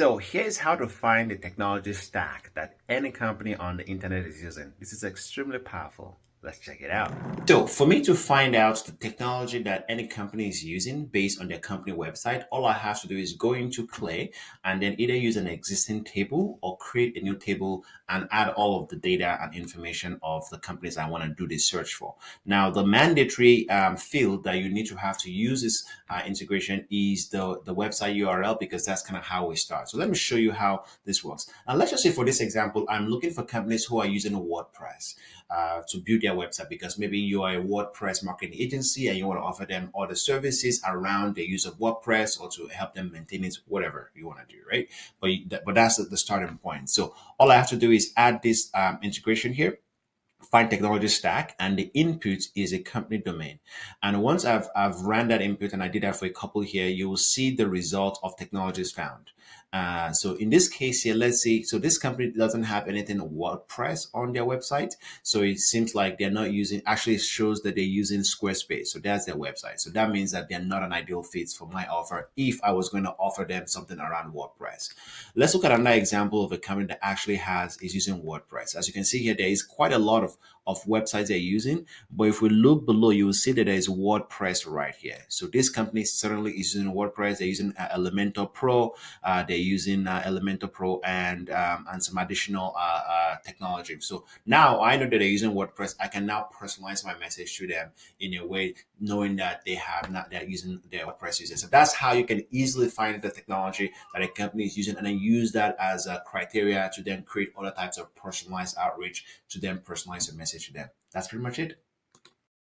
So here's how to find the technology stack that any company on the internet is using. This is extremely powerful. Let's check it out. So for me to find out the technology that any company is using based on their company website, all I have to do is go into Clay and then either use an existing table or create a new table and add all of the data and information of the companies I want to do this search for. Now, the mandatory field that you need to have to use this integration is the website URL because that's kind of how we start. So let me show you how this works. And let's just say for this example, I'm looking for companies who are using WordPress to build their website because maybe you are a WordPress marketing agency and you want to offer them all the services around the use of WordPress or to help them maintain it, whatever you want to do, right? But that's the starting point. So all I have to do is add this integration here, find technology stack, and the input is a company domain. And once I've ran that input, and I did that for a couple here, you will see the result of technologies found. So in this case here, let's see. So this company doesn't have anything WordPress on their website. So it seems like they're not using, actually it shows that they're using Squarespace. So that's their website. So that means that they're not an ideal fit for my offer if I was going to offer them something around WordPress. Let's look at another example of a company that actually is using WordPress. As you can see here, there is quite a lot of websites they're using. But if we look below, you will see that there is WordPress right here. So this company certainly is using WordPress. They're using Elementor Pro. They're using Elementor Pro and some additional technology. So now I know that they're using WordPress. I can now personalize my message to them in a way, knowing that they're using their WordPress users. So that's how you can easily find the technology that a company is using and then use that as a criteria to then create other types of personalized outreach to them, personalize a message to them. That's pretty much it.